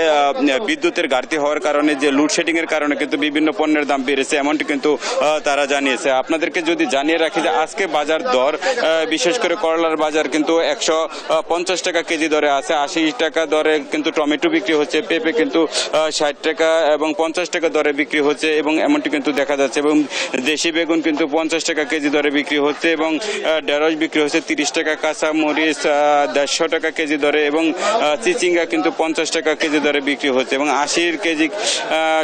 বিদ্যুতের ঘাটতি হওয়ার কারণে যে লোডশেডিং এর কারণে কিন্তু বিভিন্ন পণ্যের দাম বেড়েছে, এমনটি কিন্তু তারা জানিয়েছে। আপনাদেরকে যদি জানিয়ে রাখি যে আজকে বাজার দর বিশেষ করে করলার বাজার কিন্তু 150 টাকা কেজি দরে আছে, 80 টাকা দরে কিন্তু টমেটো বিক্রি হচ্ছে, পেঁপে কিন্তু 60 টাকা এবং 50 টাকা দরে বিক্রি হচ্ছে এবং এমনটি কিন্তু দেখা যাচ্ছে। এবং দেশি বেগুন কিন্তু 50 টাকা কেজি দরে বিক্রি হচ্ছে এবং ঢেঁড়স বিক্রি হচ্ছে 30 টাকা, কাঁচা মরিচ 150 টাকা কেজি দরে এবং চিচিঙ্গা কিন্তু 50 টাকা কেজি দরে বিক্রি হচ্ছে এবং 80 কেজি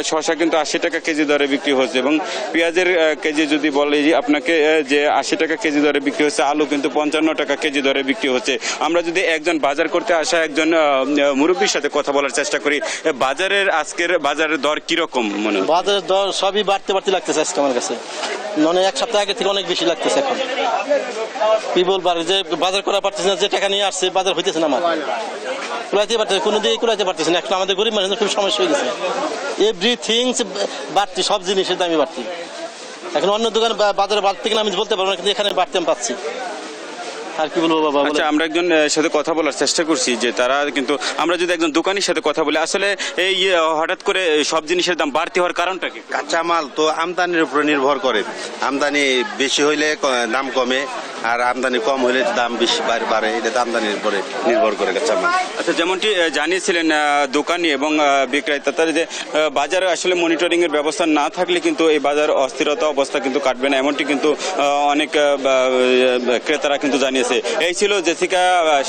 শসা কিন্তু 80 টাকা কেজি দরে বিক্রি হচ্ছে এবং পেঁয়াজের কেজি যদি বলি আপনাকে যে 80 টাকা কেজি দরে বিক্রি হচ্ছে, আলু কিন্তু 55 টাকা কেজি দরে বিক্রি হচ্ছে। আমরা যদি একজন বাজার করতে আসা একজন মুরব্বীর সাথে কথা বলার চেষ্টা করি, বাজারের আজকের বাজারের দর কিরকম মনে হয়? বাজারের দর সবই বাড়তে লাগতেছে আজকে আমার কাছে, মানে এক সপ্তাহ আগে থেকে অনেক বেশি লাগতেছে। এখন কি বলবো, যে বাজার করা পারতেছে না, যে টাকা নিয়ে আসছে বাজার হইতেছে না, আমার কুলাইতে পারতেছে, কোনো দিকে কুলাইতে পারতেছে না। এখন আমাদের গরিব মানুষের খুব সমস্যা হয়ে গেছে, এভরিথিংস বাড়তি, সব জিনিসের দামই বাড়তি। এখন অন্য দোকানে বাজারে বাড়তে কিনা আমি বলতে পারবো না, কিন্তু এখানে বাড়তে আমি পাচ্ছি। আর কি বলবো বাবা। আচ্ছা, আমরা একজন সাথে কথা বলার চেষ্টা করছি যে তারা কিন্তু, আমরা যদি একজন দোকানির সাথে কথা বলি, আসলে এই হঠাৎ করে সব জিনিসের দাম বাড়তি হওয়ার কারণটা কি? কাঁচা মাল তো আমদানির উপরে নির্ভর করে, আমদানি বেশি হইলে দাম কমে আর আমদানি কম হইলে দাম বেশি বাড়ে, এটা আমদানির উপরে নির্ভর করে কাঁচা মাল। আচ্ছা, যেমনটি জানিয়েছিলেন দোকানি এবং বিক্রেতা, তারা যে বাজারে আসলে মনিটরিং এর ব্যবস্থা না থাকলে কিন্তু এই বাজার অস্থিরতা অবস্থা কিন্তু কাটবে না, এমনটি কিন্তু অনেক ক্রেতারা কিন্তু জানিয়েছে। এই ছিল জেসিকা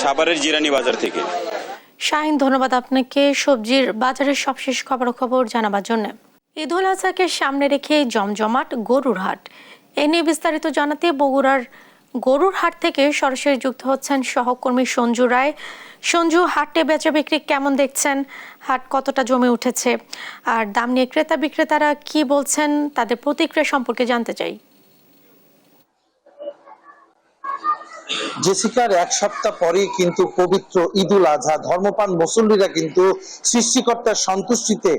সাভারের জিরানি বাজার থেকে। শাহিন, ধন্যবাদ আপনাকে সবজির বাজারের সবশেষ খবর জানাবার জন্য। ঈদ উল আজহাকে সামনে রেখে জমজমাট গরুর হাট, এ নিয়ে বিস্তারিত জানাতে বগুড়ার গরুর হাট থেকে সরাসরি যুক্ত হচ্ছেন সহকর্মী সঞ্জু রায়। সঞ্জু, হাটে বেচা বিক্রি কেমন দেখছেন? হাট কতটা জমে উঠেছে? আর দাম নিয়ে ক্রেতা বিক্রেতারা কি বলছেন, তাদের প্রতিক্রিয়া সম্পর্কে জানতে চাই। জেসিকার এক সপ্তাহ পরে কিন্তু পবিত্র ঈদ উল আজহা, ধর্মপ্রাণ মুসল্লিরা কিন্তু সৃষ্টিকর্তার সন্তুষ্টিতে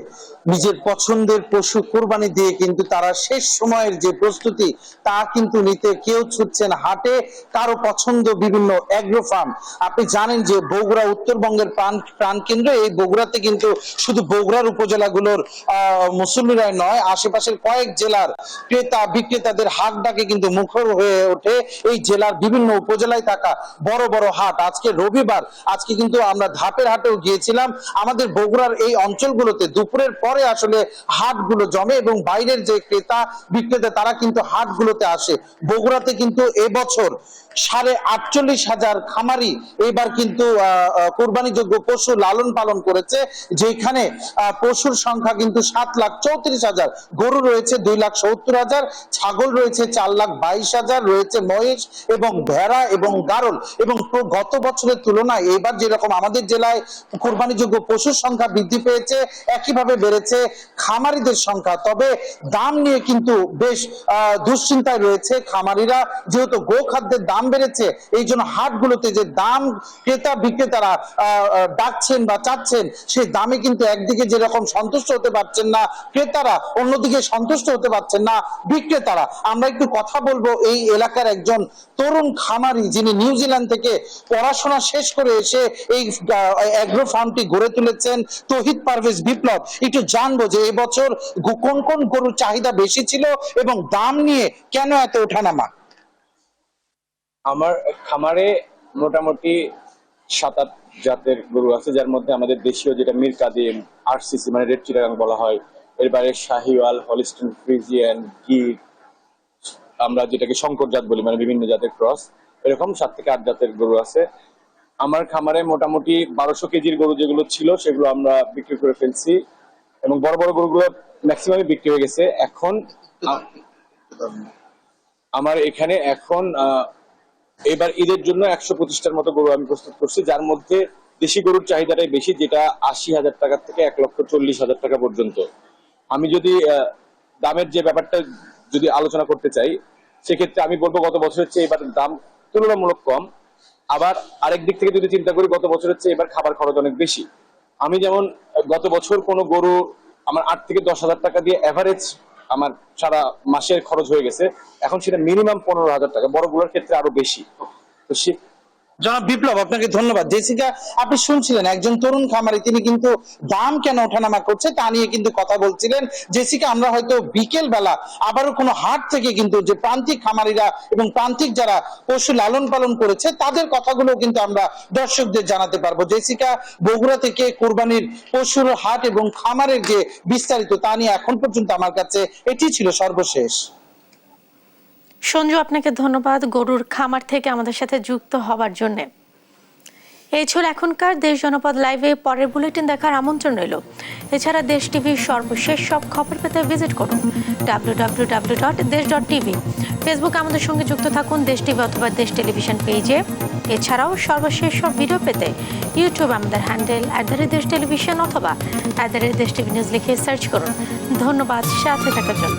নিজের পছন্দের পশু কোরবানি দিয়ে কিন্তু তারা শেষ সময়ের যে প্রস্তুতি তা কিন্তু নিতে কেউ ছুটছেন হাটে, কারো পছন্দ বিভিন্ন অ্যাগ্রো ফার্ম। আপনি জানেন যে বগুড়া উত্তরবঙ্গের প্রাণ কেন্দ্র, এই বগুড়াতে কিন্তু শুধু বগুড়ার উপজেলাগুলোর মুসল্লিরাই নয়, আশেপাশের কয়েক জেলার ক্রেতা বিক্রেতাদের হাট ডাকে কিন্তু মুখর হয়ে ওঠে এই জেলার বিভিন্ন উপজেলায় থাকা বড় বড় হাট। আজকে রবিবার, আজকে কিন্তু আমরা ধাপের হাটেও গিয়েছিলাম। আমাদের বগুড়ার এই অঞ্চলগুলোতে দুপুরের পরে আসলে হাটগুলো জমে এবং বাইরের যে ক্রেতা বিক্রেতা তারা কিন্তু হাটগুলোতে আসে। বগুড়াতে কিন্তু এবছর 48,500 খামারি এবার কিন্তু কোরবানিযোগ্য পশু লালন পালন করেছে, যেখানে পশুর সংখ্যা কিন্তু 7,34,000, গরু রয়েছে 2,70,000, ছাগল রয়েছে 4,22,000, রয়েছে মহিষ এবং ভেড়া এবং গারল। এবং গত বছরের তুলনায় এবার যেরকম আমাদের জেলায় কোরবানিযোগ্য পশুর সংখ্যা বৃদ্ধি পেয়েছে, একইভাবে বেড়েছে খামারিদের সংখ্যা। তবে দাম নিয়ে কিন্তু বেশ দুশ্চিন্তায় রয়েছে খামারিরা, যেহেতু গো খাদ্যের দাম বেড়েছে, এই জন্য হাটগুলোতে যে দাম ক্রেতা বিক্রেতারা ডাকছেন বা চাচ্ছেন, সেই দামে কিন্তু একদিকে যেরকম সন্তুষ্ট হতে পারছেন না ক্রেতারা, অন্যদিকে সন্তুষ্ট হতে পারছেন না বিক্রেতারা। আমরা একটু কথা বলবো এই এলাকার একজন তরুণ খামারি, যিনি নিউজিল্যান্ড থেকে পড়াশোনা শেষ করে এসে এই অ্যাগ্রো ফার্মটি গড়ে তুলেছেন, তৌহিদ পারভেজ বিপ্লব। একটু জানবো যে এবছর কোন কোন গরুর চাহিদা বেশি ছিল এবং দাম নিয়ে কেন এত ওঠানামা। আমার খামারে মোটামুটি 7-8 জাতের গরু আছে, যার মধ্যে আমাদের দেশীয় যেটা মীর কাদিম, আরসিসি মানে রেড চিটাগাং বলা হয়, এর বাইরে শাহিওয়াল, হলিস্টিন ফ্রিজিয়ান, গির, আমরা যেটাকে শঙ্কর জাত বলি, মানে বিভিন্ন জাতের ক্রস, এরকম 7 থেকে 8 জাতের গরু আছে। আমার খামারে মোটামুটি 1200 কেজির গরু যেগুলো ছিল সেগুলো আমরা বিক্রি করে ফেলছি এবং বড় বড় গরুগুলো ম্যাক্সিমামই বিক্রি হয়ে গেছে। এখন আমার এখানে এখন এবার ঈদের জন্য 125টার মতো গরু আমি প্রস্তুত করছি, যার মধ্যে দেশি গরুর চাহিদাটাই বেশি, যেটা 80,000 টাকা থেকে 1,40,000 টাকা পর্যন্ত। আমি যদি দামের যে ব্যাপারটা যদি আলোচনা করতে চাই, সেক্ষেত্রে আমি বলবো গত বছরের চেয়ে এবার দাম তুলনামূলক কম। আবার আরেক দিক থেকে যদি চিন্তা করি, গত বছরের চেয়ে এবার খাবার খরচ অনেক বেশি। আমি যেমন গত বছর কোনো গরু আমার 8 থেকে 10,000 টাকা দিয়ে এভারেজ আমার সারা মাসের খরচ হয়ে গেছে, এখন সেটা মিনিমাম 15,000 টাকা, বড়গুলোর ক্ষেত্রে আরো বেশি। তো জনাব বিপ্লব, আপনাকে ধন্যবাদ। জেসিকা, আপনি শুনছিলেন একজন তরুণ খামারি, তিনি কিন্তু দাম কেন ওঠানামা করছে তা নিয়ে কিন্তু কথা বলছিলেন। জেসিকা, আমরা হয়তো বিকেল বেলা আবারও কোনো হাট থেকে কিন্তু যে প্রান্তিক খামারিরা এবং প্রান্তিক যারা পশু লালন পালন করেছে তাদের কথাগুলো কিন্তু আমরা দর্শকদের জানাতে পারবো। জেসিকা, বগুড়া থেকে কোরবানির পশুর হাট এবং খামারের যে বিস্তারিত তা নিয়ে এখন পর্যন্ত আমার কাছে এটি ছিল সর্বশেষ। সঞ্জু, আপনাকে ধন্যবাদ গরুর খামার থেকে আমাদের সাথে যুক্ত হবার জন্য। এই ছিল এখনকার দেশ জনপদ লাইভে। পরের বুলেটিন দেখার আমন্ত্রণ রইল। এছাড়া দেশ টিভির সর্বশেষ সব খবর পেতে ভিজিট করুন www.desh.tv। ফেসবুকে আমাদের সঙ্গে যুক্ত থাকুন দেশ টিভি অথবা দেশ টেলিভিশন পেজে। এছাড়াও সর্বশেষ সব ভিডিও পেতে ইউটিউব আমাদের হ্যান্ডেল @দেশ টেলিভিশন অথবা @দেশ টিভি নিউজ লিখে সার্চ করুন। ধন্যবাদ সাথে থাকার জন্য।